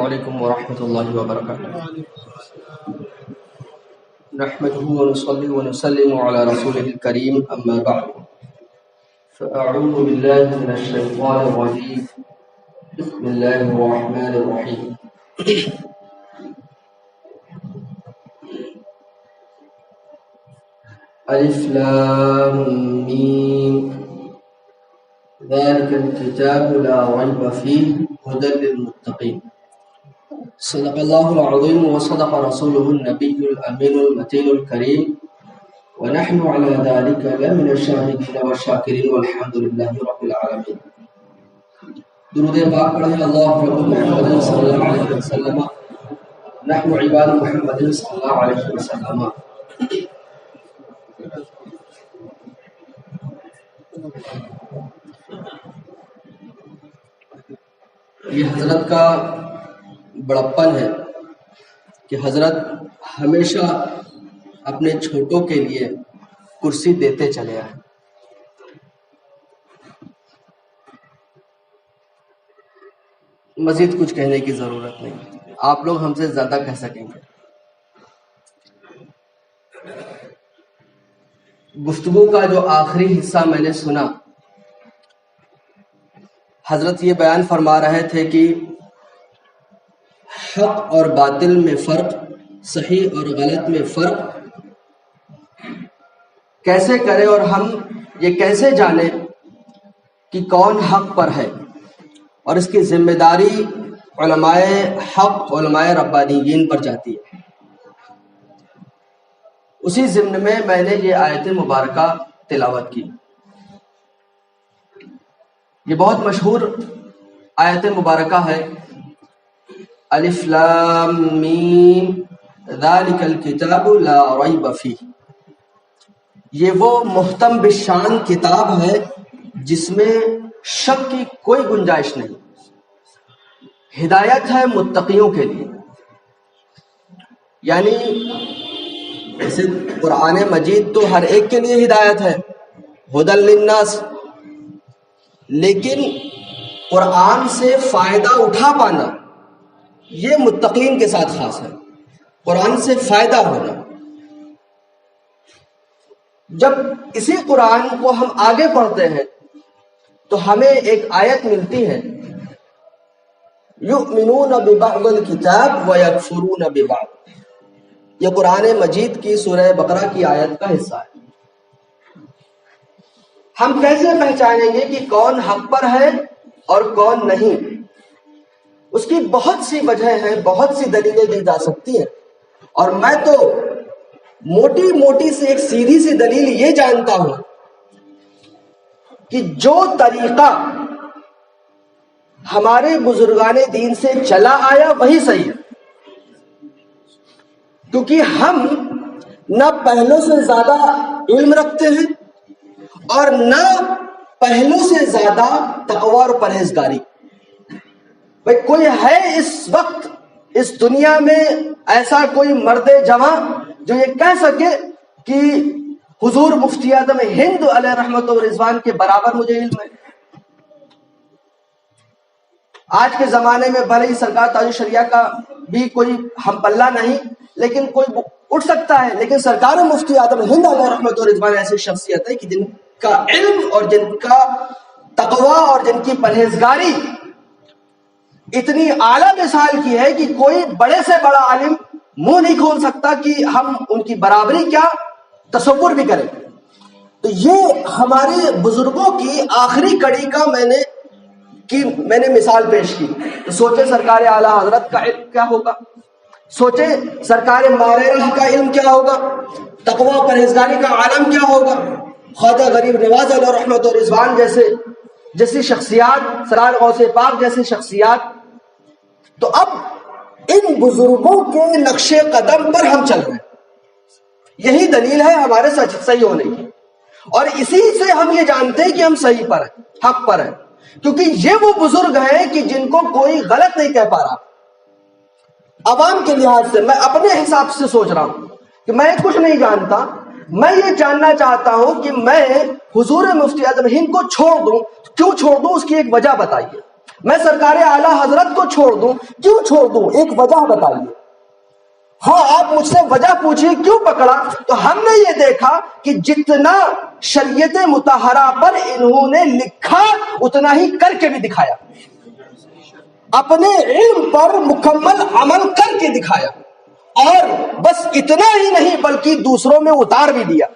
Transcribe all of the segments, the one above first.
علیکم ورحمۃ اللہ وبرکاتہ. نحمده ونصلي ونسلم على رسوله الكريم اما بعد فاعوذ بالله من الشيطان الرجيم بسم الله الرحمن الرحيم. الف لام میم ذلك الكتاب لا ريب فيه هدى للمتقين. صدق اللہ العظیم وصدق رسوله النبی الامین المتین الکریم ونحن على ذلك لمن الشاہدین والشاکرین والحمد للہ رب العالمین. درود پاک پڑھیں اللہ محمد صلی اللہ علیہ وسلم. نحن عباد محمد صلی اللہ علیہ وسلم. یہ حضرت کا بڑپن ہے کہ حضرت ہمیشہ اپنے چھوٹوں کے لیے کرسی دیتے چلے آئے. مزید کچھ کہنے کی ضرورت نہیں، آپ لوگ ہم سے زیادہ کہہ سکیں گے. گفتگو کا جو آخری حصہ میں نے سنا، حضرت یہ بیان فرما رہے تھے کہ حق اور باطل میں فرق، صحیح اور غلط میں فرق کیسے کرے اور ہم یہ کیسے جانیں کہ کون حق پر ہے، اور اس کی ذمہ داری علماء حق، علماء ربانیین پر جاتی ہے. اسی ضمن میں میں نے یہ آیت مبارکہ تلاوت کی. یہ بہت مشہور آیت مبارکہ ہے، الف لام میم ذالک الکتاب لا ریب فیہ. یہ وہ محتم بالشان کتاب ہے جس میں شک کی کوئی گنجائش نہیں. ہدایت ہے متقیوں کے لیے. یعنی جیسے قرآن مجید تو ہر ایک کے لیے ہدایت ہے، ھدی للناس، لیکن قرآن سے فائدہ اٹھا پانا یہ متقین کے ساتھ خاص ہے. قرآن سے فائدہ ہونا. جب اسی قرآن کو ہم آگے پڑھتے ہیں تو ہمیں ایک آیت ملتی ہے، یؤمنون ببعض الکتاب ویکفرون ببعض. یہ قرآن مجید کی سورہ بقرہ کی آیت کا حصہ ہے. ہم کیسے پہچانیں گے کہ کون حق پر ہے اور کون نہیں؟ اس کی بہت سی وجہ ہیں، بہت سی دلیلیں دی جا سکتی ہیں، اور میں تو موٹی موٹی سے ایک سیدھی سی دلیل یہ جانتا ہوں کہ جو طریقہ ہمارے بزرگان دین سے چلا آیا وہی صحیح ہے. کیونکہ ہم نہ پہلوں سے زیادہ علم رکھتے ہیں اور نہ پہلوں سے زیادہ تقوی اور پرہیزگاری. بھائی کوئی ہے اس وقت اس دنیا میں ایسا کوئی مرد جوان جو یہ کہہ سکے کہ حضور مفتی اعظم ہند علیہ رحمت و رضوان کے برابر مجھے علم ہے؟ آج کے زمانے میں بھلے ہی سرکار تاج الشریعہ کا بھی کوئی ہم پلہ نہیں، لیکن کوئی اٹھ سکتا ہے. لیکن سرکار مفتی اعظم ہند علیہ رحمت و رضوان ایسی شخصیت ہے کہ جن کا علم اور جن کا تقوی اور جن کی پرہیزگاری اتنی اعلیٰ مثال کی ہے کہ کوئی بڑے سے بڑا عالم منہ نہیں کھول سکتا کہ ہم ان کی برابری کیا تصور بھی کریں. تو یہ ہمارے بزرگوں کی آخری کڑی کا میں نے مثال پیش کی. تو سوچے سرکار اعلیٰ حضرت کا علم کیا ہوگا، سوچے سرکار مارے کا علم کیا ہوگا، تقوی پرہیزگاری کا عالم کیا ہوگا. خواجہ غریب نواز علیہ رحمت و رضوان جیسی شخصیات، سرار غوث پاک جیسی شخصیات. تو اب ان بزرگوں کے نقش قدم پر ہم چل رہے ہیں. یہی دلیل ہے ہمارے صحیح ہونے کی، اور اسی سے ہم یہ جانتے ہیں کہ ہم صحیح پر ہیں، حق پر ہیں، کیونکہ یہ وہ بزرگ ہیں کہ جن کو کوئی غلط نہیں کہہ پا رہا. عوام کے لحاظ سے میں اپنے حساب سے سوچ رہا ہوں کہ میں کچھ نہیں جانتا، میں یہ جاننا چاہتا ہوں کہ میں حضور مفتی اعظم ہند کو چھوڑ دوں. کیوں چھوڑ دوں؟ اس کی ایک وجہ بتائیے. میں سرکار اعلیٰ حضرت کو چھوڑ دوں؟ کیوں چھوڑ دوں؟ ایک وجہ بتائیے. ہاں آپ مجھ سے وجہ پوچھیے کیوں پکڑا؟ تو ہم نے یہ دیکھا کہ جتنا شریعت مطہرہ پر انہوں نے لکھا اتنا ہی کر کے بھی دکھایا، اپنے علم پر مکمل عمل کر کے دکھایا، اور بس اتنا ہی نہیں بلکہ دوسروں میں اتار بھی دیا.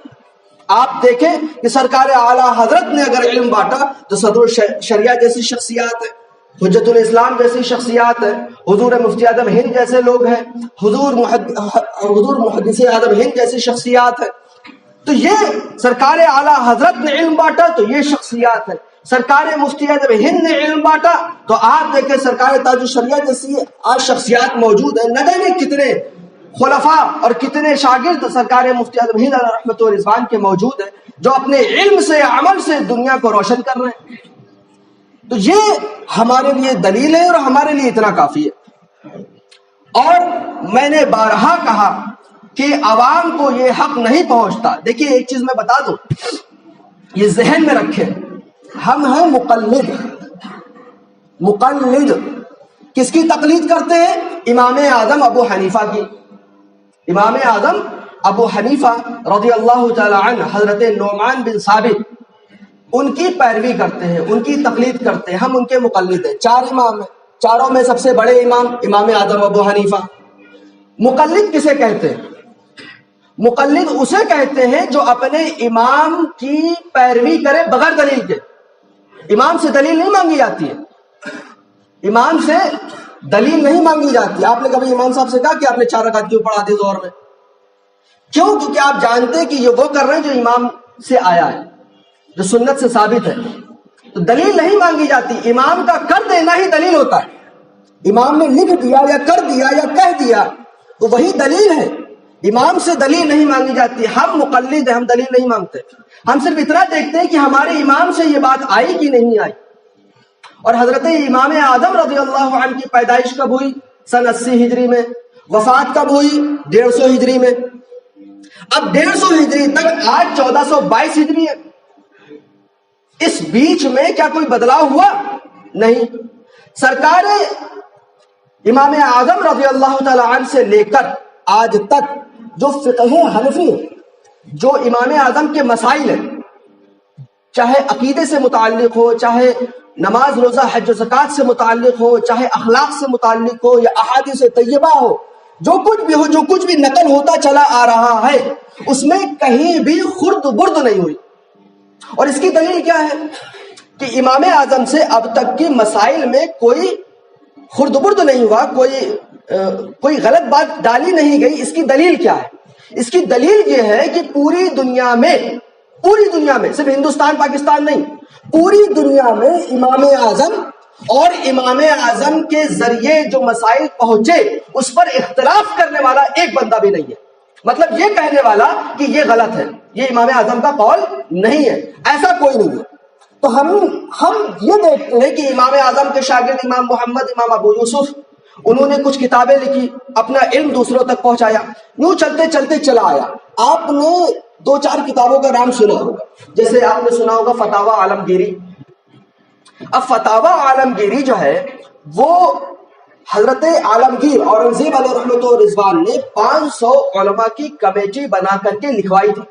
آپ دیکھیں کہ سرکار اعلیٰ حضرت نے اگر علم بانٹا تو صدر الشریعہ جیسی شخصیات ہیں، حجت الاسلام جیسی شخصیات ہیں، حضور مفتی اعظم ہند جیسے لوگ ہیں، حضور محدث اعظم ہند جیسی شخصیات ہیں. تو یہ سرکار اعلیٰ حضرت نے علم بانٹا تو یہ شخصیات ہیں. سرکار مفتی اعظم ہند نے علم بانٹا تو آپ دیکھیں سرکار تاج الشریعہ جیسی آج شخصیات موجود ہیں. نہ جانے کتنے خلفاء اور کتنے شاگرد سرکار مفتی اعظم ہند علیہ رحمت و رضوان کے موجود ہیں جو اپنے علم سے عمل سے دنیا کو روشن کر رہے ہیں. تو یہ ہمارے لیے دلیل ہے اور ہمارے لیے اتنا کافی ہے. اور میں نے بارہا کہا کہ عوام کو یہ حق نہیں پہنچتا. دیکھیے ایک چیز میں بتا دوں، یہ ذہن میں رکھیں، ہم ہیں مقلد. مقلد کس کی تقلید کرتے ہیں؟ امام اعظم ابو حنیفہ کی. امام اعظم ابو حنیفہ رضی اللہ تعالی عنہ، حضرت نعمان بن ثابت، ان کی پیروی کرتے ہیں، ان کی تقلید کرتے ہیں. ہم ان کے مقلد ہیں. 4 امام ہیں، چاروں میں سب سے بڑے امام اعظم ابو حنیفہ. مقلد کسے کہتے ہیں؟ مقلد اسے کہتے ہیں جو اپنے امام کی پیروی کرے بغیر دلیل کے. امام سے دلیل نہیں مانگی جاتی ہے، امام سے دلیل نہیں مانگی جاتی. آپ نے کبھی امام صاحب سے کہا کہ آپ نے 4 رکعت کیوں پڑھا دی زور میں؟ کیوں؟ کیونکہ آپ جانتے ہیں کہ یہ وہ کر رہے ہیں جو امام سے آیا ہے، جو سنت سے ثابت ہے. تو دلیل نہیں مانگی جاتی، امام کا کر دینا ہی دلیل ہوتا ہے. امام نے لکھ دیا یا کر دیا یا کہہ دیا تو وہی دلیل ہے. امام سے دلیل نہیں مانگی جاتی. ہم مقلد ہیں، ہم دلیل نہیں مانگتے. ہم صرف اتنا دیکھتے ہیں کہ ہمارے امام سے یہ بات آئی کہ نہیں آئی. اور حضرت امام اعظم رضی اللہ عنہ کی پیدائش کب ہوئی؟ سن 80 ہجری میں. وفات کب ہوئی؟ 150 ہجری میں. اب 150 ہجری تک آج 1422 ہجری ہے. اس بیچ میں کیا کوئی بدلاؤ ہوا؟ نہیں. سرکار امام اعظم رضی اللہ تعالی عنہ سے لے کر آج تک جو فقہ حنفی ہے، جو امام اعظم کے مسائل ہیں، چاہے عقیدے سے متعلق ہو، چاہے نماز روزہ حج و زکوٰۃ سے متعلق ہو، چاہے اخلاق سے متعلق ہو یا احادیث طیبہ ہو، جو کچھ بھی ہو، جو کچھ بھی نقل ہوتا چلا آ رہا ہے، اس میں کہیں بھی خرد برد نہیں ہوئی. اور اس کی دلیل کیا ہے؟ کہ امام اعظم سے اب تک کی مسائل میں کوئی خرد برد نہیں ہوا، کوئی غلط بات ڈالی نہیں گئی. اس کی دلیل کیا ہے؟ اس کی دلیل یہ ہے کہ پوری دنیا میں صرف ہندوستان پاکستان نہیں، پوری دنیا میں امام اعظم اور امام اعظم کے ذریعے جو مسائل پہنچے اس پر اختلاف کرنے والا ایک بندہ بھی نہیں ہے. مطلب یہ کہنے والا کہ یہ غلط ہے، یہ امام اعظم کا قول نہیں ہے، ایسا کوئی نہیں ہے. تو ہم یہ دیکھتے ہیں کہ امام اعظم کے شاگرد امام محمد، امام ابو یوسف، انہوں نے کچھ کتابیں لکھی، اپنا علم دوسروں تک پہنچایا. یوں چلتے چلتے چلا آیا. آپ نے 2-4 کتابوں کا نام سنا ہوگا. جیسے آپ نے سنا ہوگا فتاوی عالمگیری. اب فتاوی عالمگیری جو ہے وہ حضرت عالمگیر اورنگزیب علیہ رحمت و رضوان نے 500 علماء کی کمیٹی بنا کر کے لکھوائی تھی.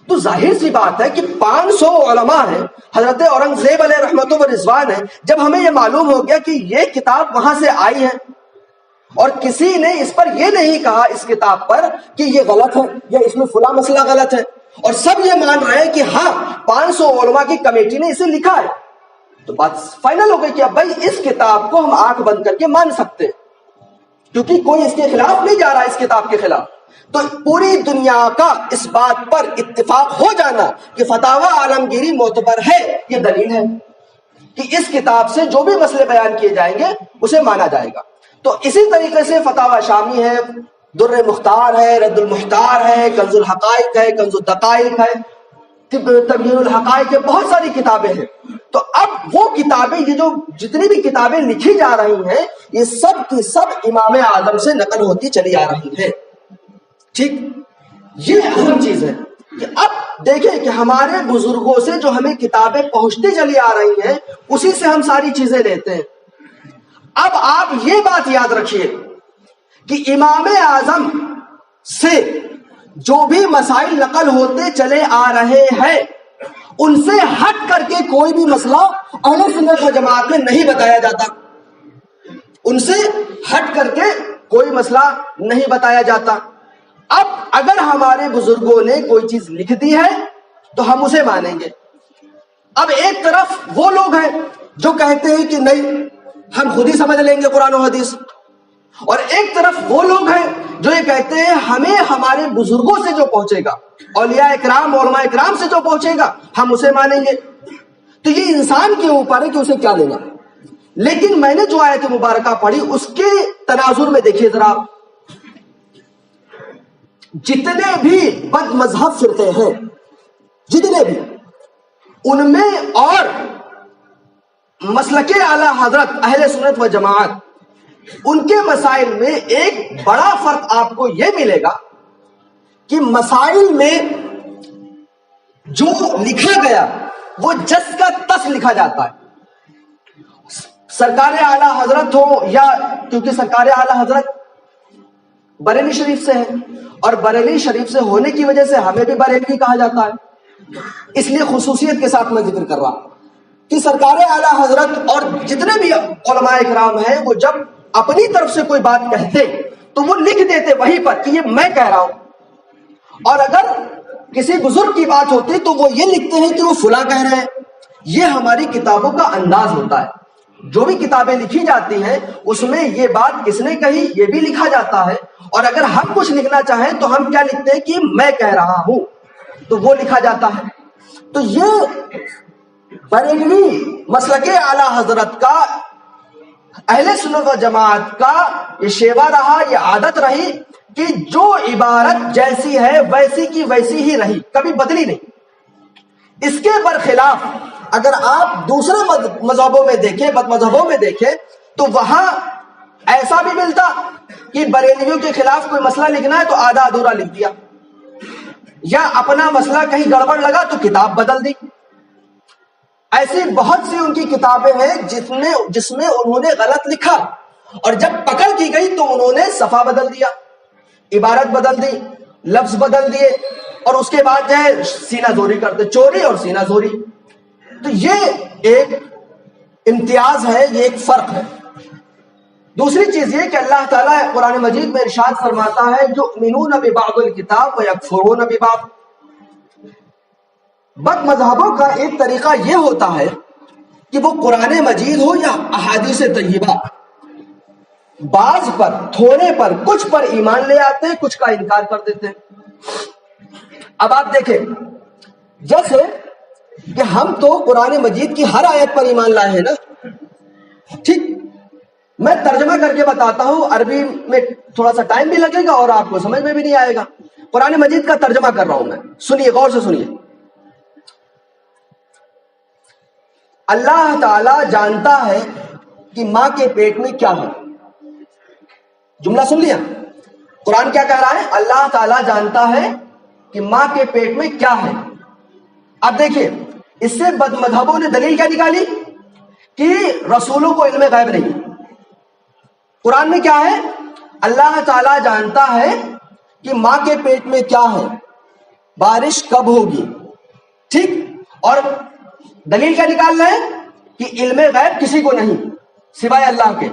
تو ظاہر سی بات ہے کہ 500 علماء ہیں، حضرت اورنگزیب علیہ رحمت و رضوان ہے. جب ہمیں یہ معلوم ہو گیا کہ یہ کتاب وہاں سے آئی ہے اور کسی نے اس پر یہ نہیں کہا اس کتاب پر کہ یہ غلط ہے یا اس میں فلاں مسئلہ غلط ہے، اور سب یہ مان رہے ہیں کہ ہاں 500 علماء کی کمیٹی نے اسے لکھا ہے، تو بات فائنل ہو گئی کہ اب بھائی اس کتاب کو ہم آنکھ بند کر کے مان سکتے ہیں، کیونکہ کوئی اس کے خلاف نہیں جا رہا اس کتاب کے خلاف. تو پوری دنیا کا اس بات پر اتفاق ہو جانا کہ فتاوی عالمگیری معتبر ہے، یہ دلیل ہے کہ اس کتاب سے جو بھی مسئلے بیان کیے جائیں گے اسے مانا جائے گا. تو اسی طریقے سے فتاوی شامی ہے، در مختار ہے، رد المحتار ہے، کنز الحقائق ہے، کنز الدقائق ہے، تبیین الحقائق ہے، بہت ساری کتابیں ہیں. تو اب وہ کتابیں، یہ جو جتنی بھی کتابیں لکھی جا رہی ہیں، یہ سب کی سب امام اعظم سے نقل ہوتی چلی آ رہی ہے. ٹھیک، یہ اہم چیز ہے کہ اب دیکھیں کہ ہمارے بزرگوں سے جو ہمیں کتابیں پہنچتی چلی آ رہی ہیں اسی سے ہم ساری چیزیں لیتے ہیں. اب آپ یہ بات یاد رکھیے کہ امام اعظم سے جو بھی مسائل نقل ہوتے چلے آ رہے ہیں ان سے ہٹ کر کے کوئی بھی مسئلہ اہل سنت و جماعت میں نہیں بتایا جاتا. ان سے ہٹ کر کے کوئی مسئلہ نہیں بتایا جاتا. اب اگر ہمارے بزرگوں نے کوئی چیز لکھ دی ہے تو ہم اسے مانیں گے. اب ایک طرف وہ لوگ ہیں جو کہتے ہیں کہ نہیں ہم خود ہی سمجھ لیں گے قرآن و حدیث، اور ایک طرف وہ لوگ ہیں جو یہ کہتے ہیں ہمیں ہمارے بزرگوں سے جو پہنچے گا، اولیاء اکرام علماء اکرام سے جو پہنچے گا ہم اسے مانیں گے. تو یہ انسان کے اوپر ہے کہ اسے کیا لینا. لیکن میں نے جو آیت مبارکہ پڑھی اس کے تناظر میں دیکھیے ذرا، جتنے بھی بد مذہب فرقے ہیں جتنے بھی، ان میں اور مسلک اعلی حضرت اہل سنت و جماعت ان کے مسائل میں ایک بڑا فرق آپ کو یہ ملے گا کہ مسائل میں جو لکھا گیا وہ جس کا تس لکھا جاتا ہے. سرکار اعلی حضرت ہو یا، کیونکہ سرکار اعلی حضرت بریلی شریف سے ہے اور بریلی شریف سے ہونے کی وجہ سے ہمیں بھی بریلوی کہا جاتا ہے، اس لیے خصوصیت کے ساتھ میں ذکر کر رہا ہوں کہ سرکار اعلی حضرت اور جتنے بھی علماء اکرام ہیں وہ جب اپنی طرف سے کوئی بات کہتے تو وہ لکھ دیتے وہیں پر کہ یہ میں کہہ رہا ہوں، اور اگر کسی بزرگ کی بات ہوتی تو وہ یہ لکھتے ہیں کہ وہ فلاں کہہ رہے ہیں. یہ ہماری کتابوں کا انداز ہوتا ہے. جو بھی کتابیں لکھی جاتی ہیں اس میں یہ بات کس نے کہی یہ بھی لکھا جاتا ہے، اور اگر ہم کچھ لکھنا چاہیں تو ہم کیا لکھتے ہیں کہ میں کہہ رہا ہوں، تو وہ لکھا جاتا ہے. تو یہ بریلوی مسلک اعلی حضرت کا، اہل سنت و جماعت کا یہ شیوا رہا، یہ عادت رہی کہ جو عبارت جیسی ہے ویسی کی ویسی ہی رہی، کبھی بدلی نہیں. اس کے برخلاف اگر آپ دوسرے مذہبوں میں دیکھیں، بد مذہبوں میں دیکھیں، تو وہاں ایسا بھی ملتا کہ بریلویوں کے خلاف کوئی مسئلہ لکھنا ہے تو آدھا ادھورا لکھ دیا، یا اپنا مسئلہ کہیں گڑبڑ لگا تو کتاب بدل دی. ایسی بہت سی ان کی کتابیں ہیں جس میں انہوں نے غلط لکھا، اور جب پکڑ کی گئی تو انہوں نے صفحہ بدل دیا، عبارت بدل دی، لفظ بدل دیے، اور اس کے بعد جو ہے سینہ زوری کرتے، چوری اور سینہ زوری. تو یہ ایک امتیاز ہے، یہ ایک فرق ہے. دوسری چیز یہ کہ اللہ تعالیٰ قرآن مجید میں ارشاد فرماتا ہے یؤمنون ببعض الکتاب ویکفرون ببعض. بد مذہبوں کا ایک طریقہ یہ ہوتا ہے کہ وہ قرآن مجید ہو یا احادیث طیبہ، بعض پر، تھوڑے پر، کچھ پر ایمان لے آتے ہیں، کچھ کا انکار کر دیتے ہیں. اب آپ دیکھیں، جیسے کہ ہم تو قرآن مجید کی ہر آیت پر ایمان لائے ہیں نا، ٹھیک، میں ترجمہ کر کے بتاتا ہوں، عربی میں تھوڑا سا ٹائم بھی لگے گا اور آپ کو سمجھ میں بھی نہیں آئے گا. قرآن مجید کا ترجمہ کر رہا ہوں میں، سنیے، غور سے سنیے. اللہ تعالی جانتا ہے کہ ماں کے پیٹ میں کیا ہے. جملہ سن لیا؟ قرآن کیا کہہ رہا ہے؟ اللہ تعالی جانتا ہے کہ ماں کے پیٹ میں کیا ہے. اب دیکھیے، اس سے بد مذہبوں نے دلیل کیا نکالی کہ رسولوں کو علم غیب نہیں. قرآن میں کیا ہے؟ اللہ تعالی جانتا ہے کہ ماں کے پیٹ میں کیا ہے، بارش کب ہوگی، ٹھیک، اور دلیل کیا نکال رہے ہیں کہ علم غیب کسی کو نہیں سوائے اللہ کے.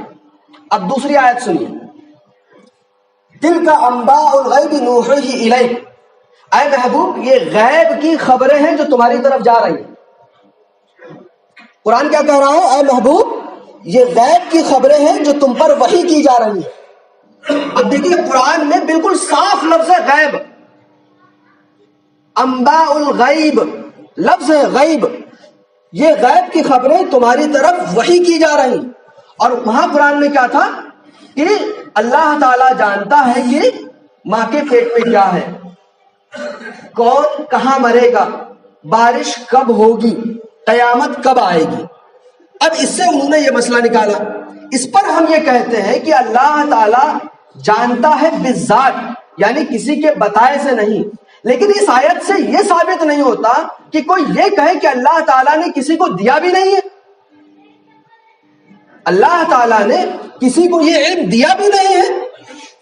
اب دوسری آیت سنیے، تلک انباء الغیب نوحیہ الیک. اے محبوب، یہ غیب کی خبریں ہیں جو تمہاری طرف جا رہی ہیں. قرآن کیا کہہ رہا ہے؟ اے محبوب، یہ غیب کی خبریں ہیں جو تم پر وحی کی جا رہی ہیں. اب دیکھیے، قرآن میں بالکل صاف لفظ ہے غیب، انباء الغیب لفظ ہے غیب، یہ غیب کی خبریں تمہاری طرف وحی کی جا رہی. اور وہاں قرآن میں کیا تھا کہ اللہ تعالی جانتا ہے کہ ماں کے پیٹ میں کیا ہے، کون کہاں مرے گا، بارش کب ہوگی، قیامت کب آئے گی. اب اس سے انہوں نے یہ مسئلہ نکالا. اس پر ہم یہ کہتے ہیں کہ اللہ تعالی جانتا ہے بالذات، یعنی کسی کے بتائے سے نہیں، لیکن اس آیت سے یہ ثابت نہیں ہوتا کہ کوئی یہ کہے کہ اللہ تعالیٰ نے کسی کو دیا بھی نہیں ہے. اللہ تعالیٰ نے کسی کو یہ علم دیا بھی نہیں ہے،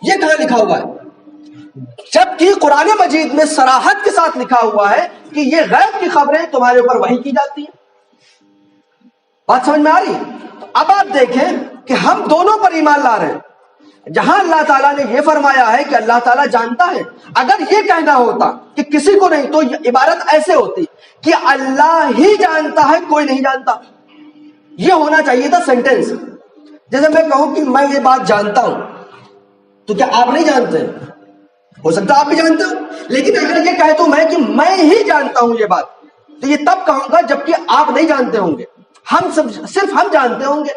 یہ کہاں لکھا ہوا ہے؟ جبکہ قرآن مجید میں صراحت کے ساتھ لکھا ہوا ہے کہ یہ غیب کی خبریں تمہارے اوپر وحی کی جاتی ہیں. بات سمجھ میں آ رہی؟ اب آپ دیکھیں کہ ہم دونوں پر ایمان لا رہے ہیں. جہاں اللہ تعالیٰ نے یہ فرمایا ہے کہ اللہ تعالیٰ جانتا ہے، اگر یہ کہنا ہوتا کہ کسی کو نہیں تو عبارت ایسے ہوتی کہ اللہ ہی جانتا ہے کوئی نہیں جانتا. یہ ہونا چاہیے تھا سینٹینس. جیسے میں کہوں کہ میں یہ بات جانتا ہوں، تو کیا آپ نہیں جانتے؟ ہو سکتا آپ بھی جانتے ہو. لیکن اگر یہ کہہ دوں میں کہ میں ہی جانتا ہوں یہ بات، تو یہ تب کہوں گا جبکہ آپ نہیں جانتے ہوں گے. ہم سب صرف ہم جانتے ہوں گے.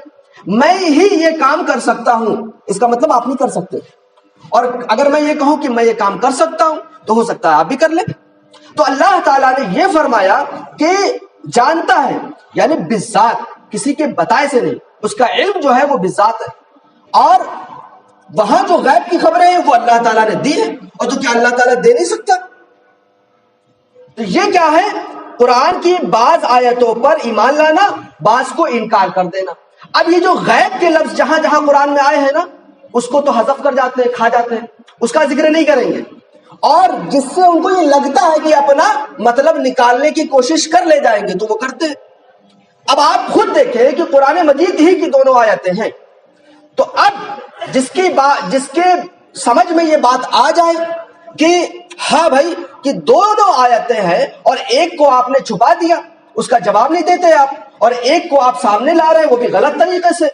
میں ہی یہ کام کر سکتا ہوں، اس کا مطلب آپ نہیں کر سکتے. اور اگر میں یہ کہوں کہ میں یہ کام کر سکتا ہوں تو ہو سکتا ہے آپ بھی کر لیں. تو اللہ تعالیٰ نے یہ فرمایا کہ جانتا ہے، یعنی بالذات، کسی کے بتائے سے نہیں. اس کا علم جو ہے وہ بالذات ہے. اور وہاں جو غیب کی خبریں ہیں وہ اللہ تعالیٰ نے دی ہے، اور تو کیا اللہ تعالیٰ دے نہیں سکتا؟ تو یہ کیا ہے؟ قرآن کی بعض آیتوں پر ایمان لانا، بعض کو انکار کر دینا. اب یہ جو غیب کے لفظ جہاں جہاں قرآن میں آئے ہیں نا، اس کو تو حذف کر جاتے ہیں، کھا جاتے ہیں، اس کا ذکر نہیں کریں گے. اور جس سے ان کو یہ لگتا ہے کہ اپنا مطلب نکالنے کی کوشش کر لے جائیں گے تو وہ کرتے ہیں. اب آپ خود دیکھیں کہ قرآن مجید ہی کی دونوں آیتیں ہیں. تو اب جس کے سمجھ میں یہ بات آ جائے کہ ہاں بھائی کہ دونوں آیتیں ہیں اور ایک کو آپ نے چھپا دیا، اس کا جواب نہیں دیتے آپ، اور ایک کو آپ سامنے لا رہے ہیں وہ بھی غلط طریقے سے،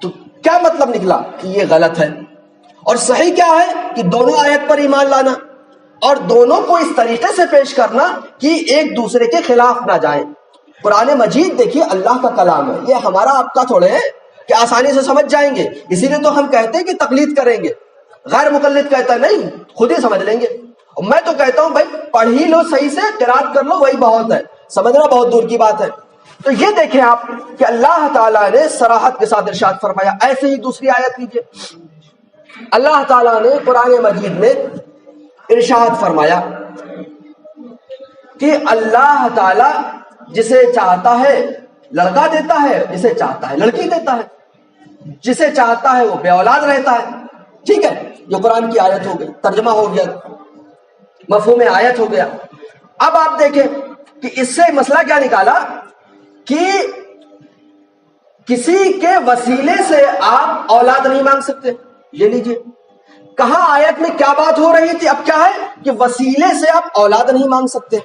تو کیا مطلب نکلا کہ یہ غلط ہے؟ اور صحیح کیا ہے کہ دونوں آیت پر ایمان لانا اور دونوں کو اس طریقے سے پیش کرنا کہ ایک دوسرے کے خلاف نہ جائیں. قرآن مجید دیکھیے اللہ کا کلام ہے، یہ ہمارا آپ کا تھوڑے ہے کہ آسانی سے سمجھ جائیں گے. اسی لیے تو ہم کہتے ہیں کہ تقلید کریں گے. غیر مقلد کہتا ہے نہیں، خود ہی سمجھ لیں گے. اور میں تو کہتا ہوں بھائی پڑھ ہی لو صحیح سے، قرات کر لو، وہی بہت ہے، سمجھنا بہت دور کی بات ہے. تو یہ دیکھیں آپ کہ اللہ تعالیٰ نے صراحت کے ساتھ ارشاد فرمایا. ایسے ہی دوسری آیت لیجیے. اللہ تعالیٰ نے قرآن مجید میں ارشاد فرمایا کہ اللہ تعالیٰ جسے چاہتا ہے لڑکا دیتا ہے، جسے چاہتا ہے لڑکی دیتا ہے، جسے چاہتا ہے وہ بے اولاد رہتا ہے. ٹھیک ہے، یہ قرآن کی آیت ہو گئی، ترجمہ ہو گیا، مفہوم آیت ہو گیا. اب آپ دیکھیں کہ اس سے مسئلہ کیا نکالا کہ کسی کے وسیلے سے آپ اولاد نہیں مانگ سکتے. یہ لیجیے کہاں آیت میں کیا بات ہو رہی تھی، اب کیا ہے کہ وسیلے سے آپ اولاد نہیں مانگ سکتے.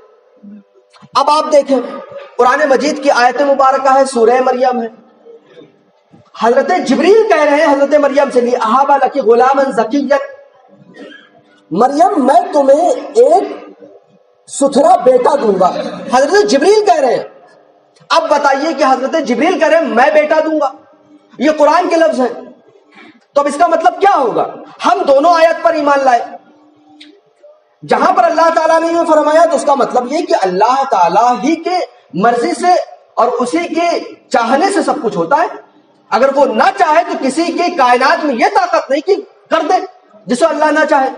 اب آپ دیکھیں قرآن مجید کی آیت مبارکہ ہے، سورہ مریم ہے. حضرت جبریل کہہ رہے ہیں حضرت مریم سے اہاب لکی غلاما زکیا، مریم میں تمہیں ایک ستھرا بیٹا دوں گا. حضرت جبریل کہہ رہے ہیں. اب بتائیے کہ حضرت جبریل کہہ رہے ہیں میں بیٹا دوں گا، یہ قرآن کے لفظ ہیں. تو اب اس کا مطلب کیا ہوگا؟ ہم دونوں آیت پر ایمان لائے. جہاں پر اللہ تعالیٰ نے یہ فرمایا تو اس کا مطلب یہ کہ اللہ تعالیٰ ہی کے مرضی سے اور اسی کے چاہنے سے سب کچھ ہوتا ہے. اگر وہ نہ چاہے تو کسی کے کائنات میں یہ طاقت نہیں کہ کر دے جسے اللہ نہ چاہے.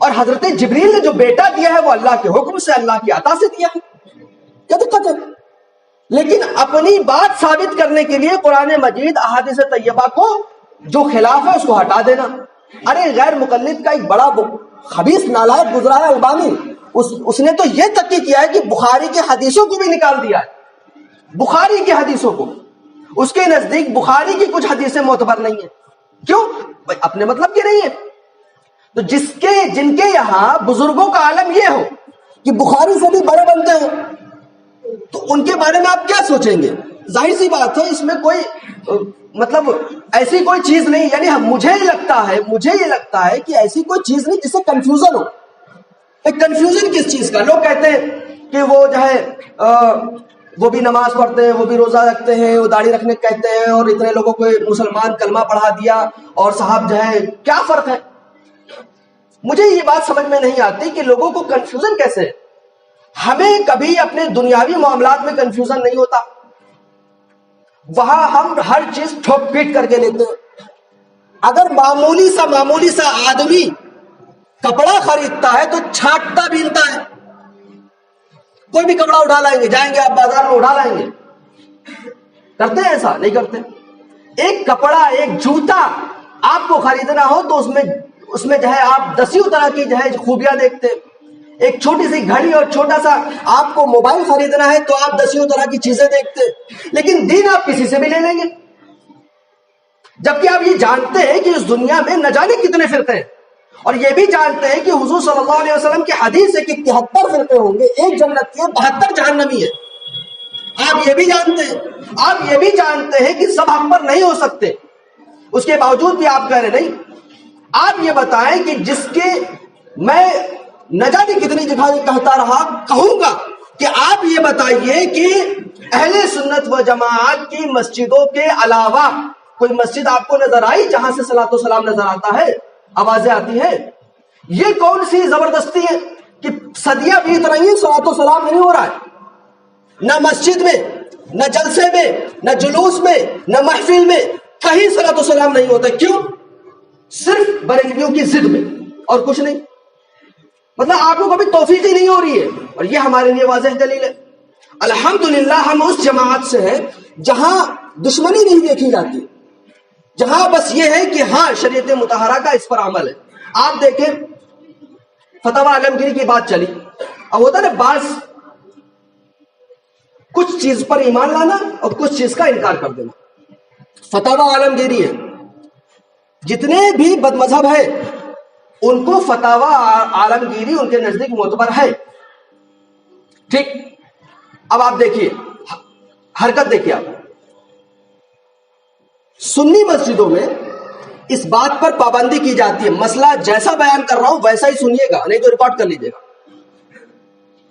اور حضرت جبریل نے جو بیٹا دیا ہے وہ اللہ کے حکم سے، اللہ کی عطا سے دیا ہے. کیا دقت ہے؟ لیکن اپنی بات ثابت کرنے کے لیے قرآن مجید احادیث طیبہ کو جو خلاف ہے اس کو ہٹا دینا. ارے غیر مقلد کا ایک بڑا خبیث نالائق گزرا ہے البانی، اس نے تو یہ تک کیا ہے کہ بخاری کی حدیثوں کو بھی نکال دیا ہے. بخاری کی حدیثوں کو، اس کے نزدیک بخاری کی کچھ حدیثیں معتبر نہیں ہیں. کیوں؟ اپنے مطلب کی نہیں ہے. تو جن کے یہاں بزرگوں کا عالم یہ ہو کہ بخاری سے بھی بڑے بنتے ہو تو ان کے بارے میں آپ کیا سوچیں گے؟ ظاہر سی بات ہے اس میں کوئی مطلب ایسی کوئی چیز نہیں. یعنی مجھے یہ لگتا ہے کہ ایسی کوئی چیز نہیں جس سے کنفیوژن ہو. کنفیوژن کس چیز کا؟ لوگ کہتے ہیں کہ وہ جو ہے وہ بھی نماز پڑھتے ہیں، وہ بھی روزہ رکھتے ہیں، وہ داڑھی رکھنے کہتے ہیں، اور اتنے لوگوں کو مسلمان کلمہ پڑھا دیا، اور صاحب جو ہے کیا فرق ہے؟ مجھے یہ بات سمجھ میں نہیں آتی کہ لوگوں کو کنفیوژن کیسے. ہمیں کبھی اپنے دنیاوی معاملات میں کنفیوژن نہیں ہوتا، وہاں ہم ہر چیز ٹھوک پیٹ کر کے لیتے ہیں. اگر معمولی سا آدمی کپڑا خریدتا ہے تو چھانٹتا بینتا ہے. کوئی بھی کپڑا اٹھا لائیں گے, جائیں گے آپ بازار میں اٹھا لائیں گے. کرتے ہیں ایسا؟ نہیں کرتے. ایک کپڑا, ایک جوتا آپ کو خریدنا ہو تو اس میں جو ہے آپ دسیوں طرح کی جو ہے خوبیاں دیکھتے ہیں. ایک چھوٹی سی گھڑی اور چھوٹا سا آپ کو موبائل خریدنا ہے تو آپ دسیوں طرح کی چیزیں دیکھتے ہیں. لیکن دین آپ کسی سے بھی لے لیں گے, جبکہ آپ یہ جانتے ہیں کہ اس دنیا میں نہ جانے کتنے فرقے ہیں, اور یہ بھی جانتے ہیں کہ حضور صلی اللہ علیہ وسلم کی حدیث ہے کہ 73 فرقے ہوں گے, ایک جنت کے 72 جہنمی ہے. آپ یہ بھی جانتے ہیں. آپ یہ بھی جانتے ہیں کہ سب ہم پر نہیں ہو سکتے, اس کے باوجود بھی آپ کہہ رہے نہیں. آپ یہ بتائیں کہ جس کے میں نہ جانے کتنی جگہ کہتا رہا, کہوں گا کہ آپ یہ بتائیے کہ اہل سنت و جماعت کی مسجدوں کے علاوہ کوئی مسجد آپ کو نظر آئی جہاں سے صلاۃ و سلام نظر آتا ہے, آوازیں آتی ہیں؟ یہ کون سی زبردستی ہے کہ صدیاں بیت رہی ہیں, صلاۃ و سلام نہیں ہو رہا ہے. نہ مسجد میں, نہ جلسے میں, نہ جلوس میں, نہ محفل میں, کہیں صلاۃ و سلام نہیں ہوتا. کیوں؟ صرف بریلویوں کی ضد میں, اور کچھ نہیں. مطلب آپ کو کبھی توفیق ہی نہیں ہو رہی ہے, اور یہ ہمارے لیے واضح دلیل ہے. الحمدللہ ہم اس جماعت سے ہیں جہاں دشمنی نہیں دیکھی جاتی, جہاں بس یہ ہے کہ ہاں شریعت مطہرہ کا اس پر عمل ہے. آپ دیکھیں فتویٰ عالمگیری کی بات چلی, اب ہوتا نا بعض کچھ چیز پر ایمان لانا اور کچھ چیز کا انکار کر دینا. فتویٰ عالمگیری ہے, جتنے بھی بد مذہب ہے ان کو فتویٰ عالمگیری ان کے نزدیک معتبر ہے. ٹھیک, اب آپ دیکھیے حرکت, دیکھیے آپ سنی مسجدوں میں اس بات پر پابندی کی جاتی ہے, مسئلہ جیسا بیان کر رہا ہوں ویسا ہی سنیے گا, نہیں تو ریکارڈ کر لیجیے گا.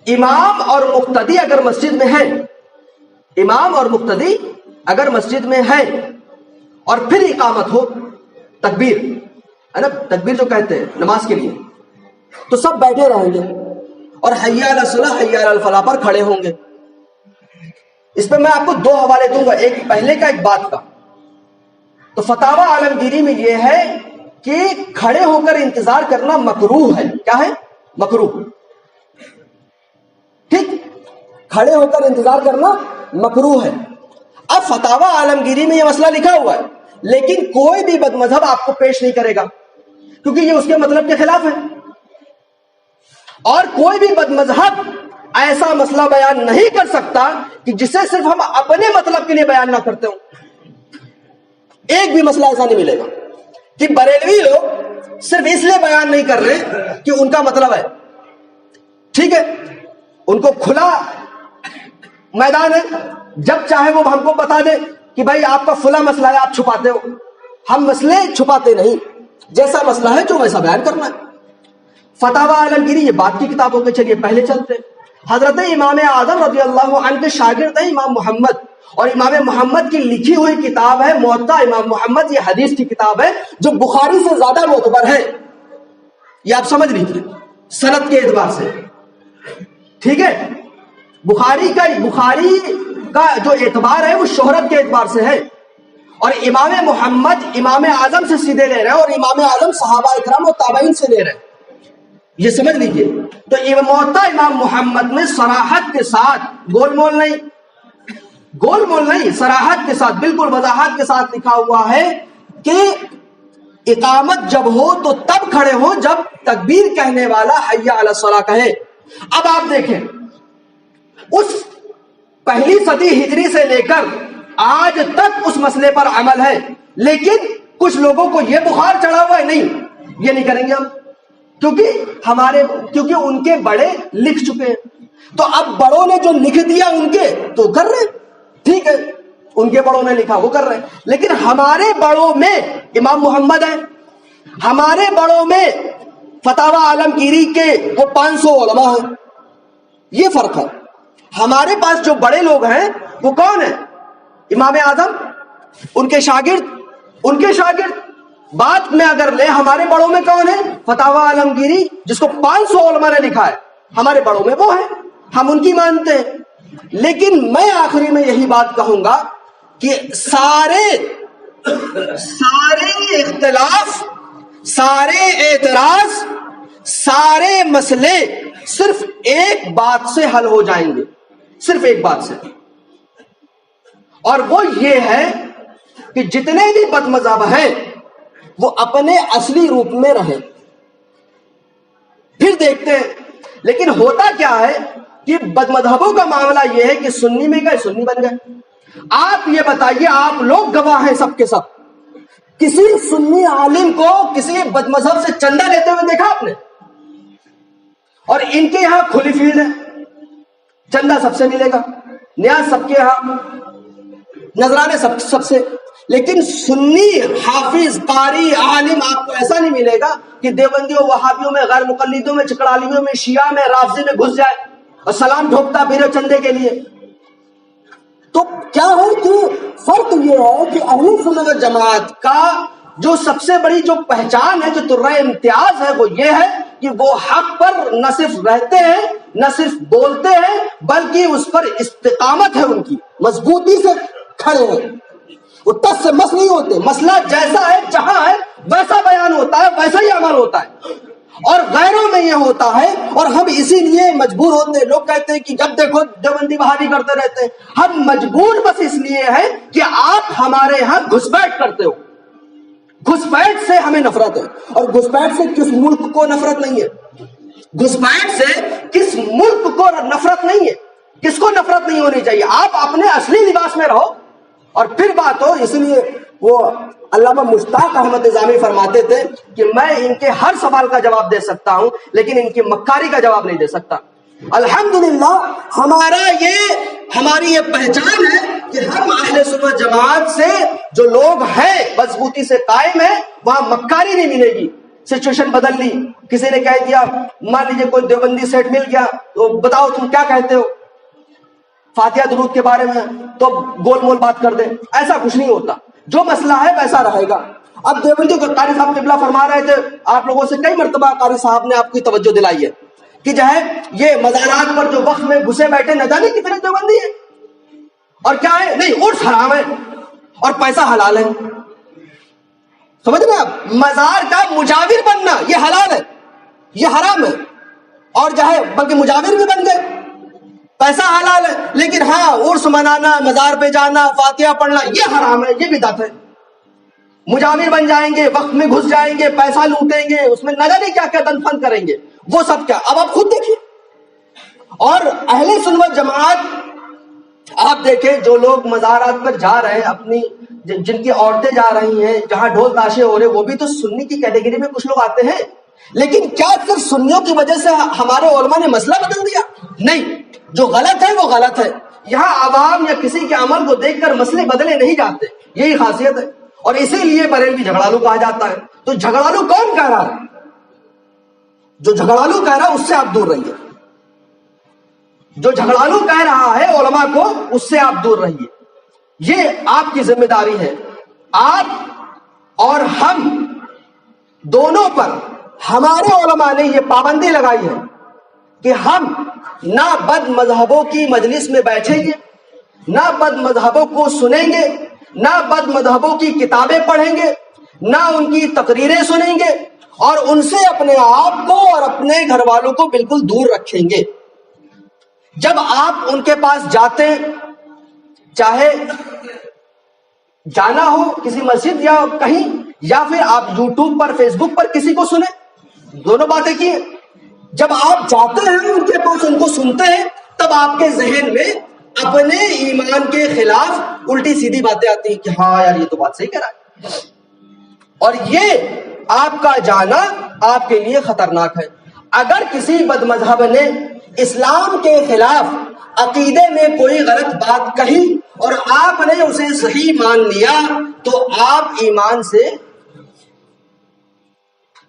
امام اور مقتدی اگر مسجد میں ہے, امام اور مقتدی اگر مسجد میں ہے اور پھر اقامت ہو, تکبیر ہے نا, تکبیر جو کہتے ہیں نماز کے لیے, تو سب بیٹھے رہیں گے اور حی علی الصلاۃ حی علی الفلاح پر کھڑے ہوں گے. اس پہ میں آپ کو دو حوالے دوں گا, ایک پہلے کا ایک بعد کا. تو فتاوی عالمگیری میں یہ ہے کہ کھڑے ہو کر انتظار کرنا مکروہ ہے. کیا ہے؟ مکروہ. ٹھیک, کھڑے ہو کر انتظار کرنا مکروہ ہے. اب فتاوی عالمگیری میں یہ مسئلہ لکھا ہوا ہے, لیکن کوئی بھی بد مذہب آپ کو پیش نہیں کرے گا کیونکہ یہ اس کے مطلب کے خلاف ہے. اور کوئی بھی بد مذہب ایسا مسئلہ بیان نہیں کر سکتا کہ جسے صرف ہم اپنے مطلب کے لیے بیان نہ کرتے ہوں. ایک بھی مسئلہ ایسا نہیں ملے گا کہ بریلوی لوگ صرف اس لیے بیان نہیں کر رہے کہ ان کا مطلب ہے. ٹھیک ہے, ان کو کھلا میدان ہے, جب چاہے وہ ہم کو بتا دے کہ بھائی آپ کا فلاں مسئلہ ہے, آپ چھپاتے ہو. ہم مسئلے چھپاتے نہیں, جیسا مسئلہ ہے جو ویسا بیان کرنا ہے. فتاوی عالمگیری یہ بات کی کتابوں کے, چلیے پہلے چلتے. حضرت امام اعظم رضی اللہ عنہ کے شاگرد ہیں امام محمد, اور امام محمد کی لکھی ہوئی کتاب ہے موطا امام محمد. یہ حدیث کی کتاب ہے جو بخاری سے زیادہ معتبر ہے, یہ آپ سمجھ لیجیے سند کے اعتبار سے. ٹھیک ہے, بخاری کا جو اعتبار ہے وہ شہرت کے اعتبار سے ہے, اور امام محمد امام اعظم سے سیدھے لے رہے ہیں, اور امام اعظم صحابہ اکرام اور تابعین سے لے رہے ہیں. یہ سمجھ لیجیے. تو موطا امام محمد میں صراحت کے ساتھ, گول مول نہیں, صراحت کے ساتھ, بالکل وضاحت کے ساتھ لکھا ہوا ہے کہ اقامت جب ہو تو تب کھڑے ہو جب تکبیر کہنے والا حی علی الصلاۃ کہے. اب آپ دیکھیں اس پہلی صدی ہجری سے لے کر آج تک اس مسئلے پر عمل ہے, لیکن کچھ لوگوں کو یہ بخار چڑھا ہوا ہے, نہیں یہ نہیں کریں گے ہم, کیونکہ ان کے بڑے لکھ چکے ہیں. تو اب بڑوں نے جو لکھ دیا ان کے تو کر رہے, ٹھیک ہے, ان کے بڑوں نے لکھا وہ کر رہے ہیں. لیکن ہمارے بڑوں میں امام محمد ہیں, ہمارے بڑوں میں فتاوی عالمگیری کے وہ 500 علماء ہیں. یہ فرق ہے. ہمارے پاس جو بڑے لوگ ہیں وہ کون ہیں؟ امام اعظم, ان کے شاگرد. بات میں اگر لے ہمارے بڑوں میں کون ہے؟ فتاوی عالمگیری جس کو 500 علماء نے لکھا ہے, ہمارے بڑوں میں وہ ہے, ہم ان کی مانتے ہیں. لیکن میں آخری میں یہی بات کہوں گا کہ سارے اختلاف, سارے اعتراض سارے مسئلے صرف ایک بات سے حل ہو جائیں گے, صرف ایک بات سے, اور وہ یہ ہے کہ جتنے بھی بد مذہب ہیں وہ اپنے اصلی روپ میں رہیں, پھر دیکھتے ہیں. لیکن ہوتا کیا ہے کہ بد مذہبوں کا معاملہ یہ ہے کہ سنی میں گئے سنی بن گئے. آپ یہ بتائیے, آپ لوگ گواہ ہیں سب کے سب, کسی سنی عالم کو کسی بد مذہب سے چندہ لیتے ہوئے دیکھا آپ نے؟ اور ان کے یہاں کھلی فیلڈ ہے, چندہ سب سے ملے گا, نیاز سب کے یہاں, نذرانے سب سے. لیکن سنی حافظ قاری عالم آپ کو ایسا نہیں ملے گا کہ دیوبندیوں وہابیوں میں غیر مقلدوں میں چکڑالیوں میں شیعہ میں رافضی میں گھس جائے اور سلام ٹھوکتا پھرے چندے کے لیے. تو کیا ہے کہ فرق یہ ہے کہ اہل سنت و جماعت کا جو سب سے بڑی جو پہچان ہے, جو ترہ امتیاز ہے, وہ یہ ہے کہ وہ حق پر نہ صرف رہتے ہیں نہ صرف بولتے ہیں بلکہ اس پر استقامت ہے, ان کی مضبوطی سے کھڑے ہیں, وہ ٹس سے مس نہیں ہوتے. مسئلہ جیسا ہے جہاں ہے ویسا بیان ہوتا ہے, ویسا ہی عمل ہوتا ہے, اور غیروں میں یہ ہوتا ہے. اور ہم اسی لیے مجبور ہوتے ہیں, لوگ کہتے ہیں کہ جب دیکھو دیوبندی وہابی کرتے رہتے ہیں. ہم مجبور بس اس لیے ہیں کہ آپ ہمارے ہاں گھسپیٹ کرتے ہو, گھسپیٹ سے ہمیں نفرت ہے. اور گھسپیٹ سے کس ملک کو نفرت نہیں ہے, گھسپیٹ سے کس ملک کو نفرت نہیں ہے, کس کو نفرت نہیں ہونی چاہیے. آپ اپنے اصلی لباس میں رہو اور پھر بات ہو. اس لیے وہ علامہ مشتاق احمد نظامی فرماتے تھے کہ میں ان کے ہر سوال کا جواب دے سکتا ہوں لیکن ان کی مکاری کا جواب نہیں دے سکتا. الحمدللہ ہماری یہ پہچان ہے کہ ہم اہل سنت جماعت سے جو لوگ ہیں مضبوطی سے قائم ہیں, وہاں مکاری نہیں ملے گی. سچویشن بدل لی, کسی نے کہہ دیا, مان لیجیے کوئی دیوبندی سیٹ مل گیا, تو بتاؤ تم کیا کہتے ہو فاتحہ درود کے بارے میں, تو گول مول بات کر دیں. ایسا کچھ نہیں ہوتا, جو مسئلہ ہے ویسا رہے گا. اب دیوبندی کو قاری صاحب قبلہ فرما رہے تھے, آپ لوگوں سے کئی مرتبہ قاری صاحب نے آپ کی توجہ دلائی ہے کہ جو ہے یہ مزارات پر جو وقت میں گھسے بیٹھے نہ جانے کتنے دیوبندی ہیں, اور کیا ہے, نہیں عرس حرام ہے اور پیسہ حلال ہے. سمجھ رہے آپ, مزار کا مجاور بننا یہ حلال ہے, یہ حرام ہے, اور جو ہے بلکہ مجاور بھی بن گئے, پیسہ حلال ہے. لیکن ہاں عرس منانا, مزار پہ جانا, فاتحہ پڑھنا یہ حرام ہے, یہ بدعت ہے. مجاور بن جائیں گے, وقت میں گھس جائیں گے, پیسہ لوٹیں گے, اس میں نہ جانے کیا کیا دن فن کریں گے, وہ سب کیا. اب آپ خود دیکھیے. اور اہل سنت جماعت آپ دیکھیں, جو لوگ مزارات پر جا رہے ہیں, اپنی جن کی عورتیں جا رہی ہیں, جہاں ڈھول تاشے ہو رہے, وہ بھی تو سنی کی کیٹیگری میں کچھ لوگ آتے ہیں. لیکن کیا صرف سنیوں کی وجہ سے ہمارے علماء نے مسئلہ بدل دیا؟ نہیں, جو غلط ہے وہ غلط ہے. یہاں عوام یا کسی کے عمل کو دیکھ کر مسئلے بدلے نہیں جاتے, یہی خاصیت ہے. اور اسی لیے بریلوی جھگڑالو کہا جاتا ہے. تو جھگڑالو کون کہہ رہا ہے؟ جو جھگڑالو کہہ رہا ہے اس سے آپ دور رہیے. جو جھگڑالو کہہ رہا ہے علماء کو, اس سے آپ دور رہیے. یہ آپ کی ذمہ داری ہے. آپ اور ہم دونوں پر ہمارے علماء نے یہ پابندی لگائی ہے کہ ہم نہ بد مذہبوں کی مجلس میں بیٹھیں گے, نہ بد مذہبوں کو سنیں گے, نہ بد مذہبوں کی کتابیں پڑھیں گے, نہ ان کی تقریریں سنیں گے, اور ان سے اپنے آپ کو اور اپنے گھر والوں کو بالکل دور رکھیں گے. جب آپ ان کے پاس جاتے, چاہے جانا ہو کسی مسجد یا کہیں, یا پھر آپ یوٹیوب پر فیس بک پر کسی کو سنیں, دونوں باتیں کی. جب آپ جاتے ہیں ان کے پاس, ان کو سنتے ہیں, تب آپ کے ذہن میں اپنے ایمان کے خلاف الٹی سیدھی باتیں آتی ہیں کہ ہاں یار یہ تو بات صحیح کہہ رہا ہے. اور یہ آپ کا جانا آپ کے لیے خطرناک ہے. اگر کسی بد مذہب نے اسلام کے خلاف عقیدے میں کوئی غلط بات کہی اور آپ نے اسے صحیح مان لیا, تو آپ ایمان سے,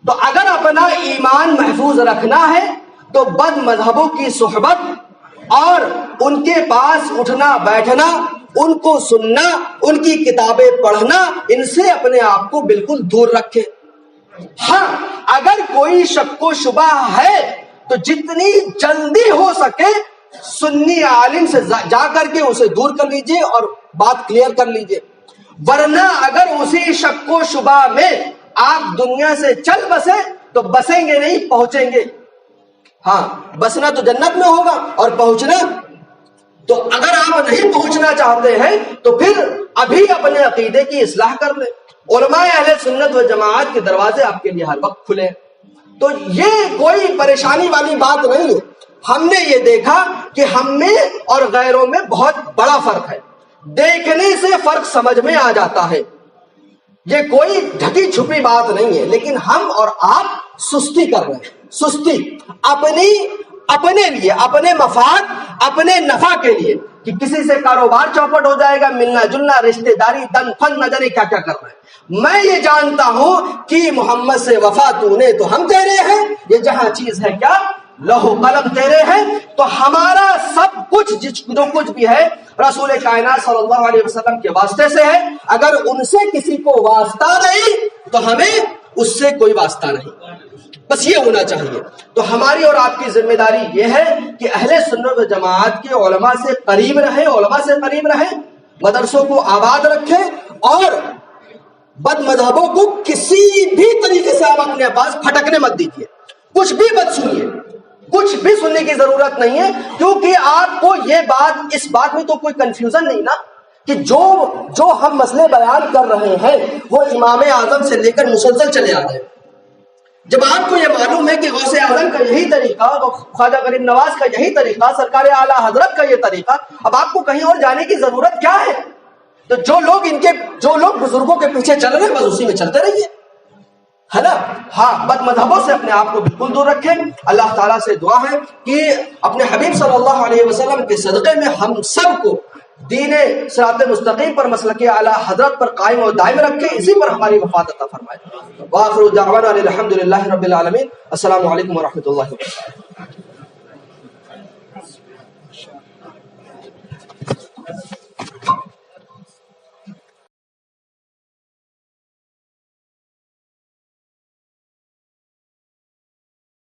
تو اگر اپنا ایمان محفوظ رکھنا ہے تو بد مذہبوں کی صحبت اور ان کے پاس اٹھنا بیٹھنا, ان کو سننا, ان کی کتابیں پڑھنا, ان سے اپنے آپ کو بالکل دور رکھے. ہاں اگر کوئی شک و شبہ ہے تو جتنی جلدی ہو سکے سنی عالم سے جا کر کے اسے دور کر لیجئے اور بات کلیئر کر لیجئے. ورنہ اگر اسی شک و شبہ میں آپ دنیا سے چل بسے تو بسیں گے نہیں، پہنچیں گے. ہاں بسنا تو جنت میں ہوگا اور پہنچنا تو اگر آپ نہیں پہنچنا چاہتے ہیں تو پھر ابھی اپنے عقیدے کی اصلاح کر لیں. علماء اہل سنت و جماعت کے دروازے آپ کے لیے ہر وقت کھلے. تو یہ کوئی پریشانی والی بات نہیں ہے. ہم نے یہ دیکھا کہ ہم میں اور غیروں میں بہت بڑا فرق ہے. دیکھنے سے فرق سمجھ میں آ جاتا ہے. یہ کوئی ڈھکی چھپی بات نہیں ہے. لیکن ہم اور آپ سستی کر رہے ہیں. سستی اپنے لیے، اپنے مفاد، اپنے نفع کے لیے، کہ کسی سے کاروبار چوپٹ ہو جائے گا، ملنا جلنا، رشتہ داری، دن فن، نہ جانے کیا کیا کر رہے ہیں. میں یہ جانتا ہوں کہ محمد سے وفا تو نے تو ہم تیرے ہیں. یہ جہاں چیز ہے کیا لوح قلم تیرے ہیں. تو ہمارا سب کچھ جو کچھ بھی ہے رسول کائنات صلی اللہ علیہ وسلم کے واسطے سے ہے. اگر ان سے کسی کو واسطہ نہیں تو ہمیں اس سے کوئی واسطہ نہیں. بس یہ ہونا چاہیے. تو ہماری اور آپ کی ذمہ داری یہ ہے کہ اہل سنت و جماعت کے علماء سے قریب رہیں، علماء سے قریب رہیں، مدرسوں کو آباد رکھیں اور بد مذہبوں کو کسی بھی طریقے سے آپ اپنے پاس پھٹکنے مت دیجیے. کچھ بھی مت سنیے، کچھ بھی سننے کی ضرورت نہیں ہے. کیونکہ آپ کو یہ بات، اس بات میں تو کوئی کنفیوژن نہیں نا کہ جو ہم مسئلے بیان کر رہے ہیں وہ امام اعظم سے لے کر مسلسل چلے آ رہے ہیں. جب آپ کو یہ معلوم ہے کہ غوث اعظم کا یہی طریقہ، خواجہ غریب نواز کا یہی طریقہ، سرکار اعلیٰ حضرت کا یہ طریقہ، اب آپ کو کہیں اور جانے کی ضرورت کیا ہے؟ تو جو لوگ بزرگوں کے پیچھے چل رہے ہیں بس اسی میں چلتے رہیے، ہے نا. ہاں بد مذہبوں سے اپنے آپ کو بالکل دور رکھیں. اللہ تعالیٰ سے دعا ہے کہ اپنے حبیب صلی اللہ علیہ وسلم کے صدقے میں ہم سب کو دین صراط مستقیم پر، مسلک اعلیٰ حضرت پر قائم و دائم رکھے، اسی پر ہماری وفات عطا فرمائے. وآخر دعوانا الحمد للہ رب العالمین. السلام علیکم ورحمۃ اللہ وبرکاتہ.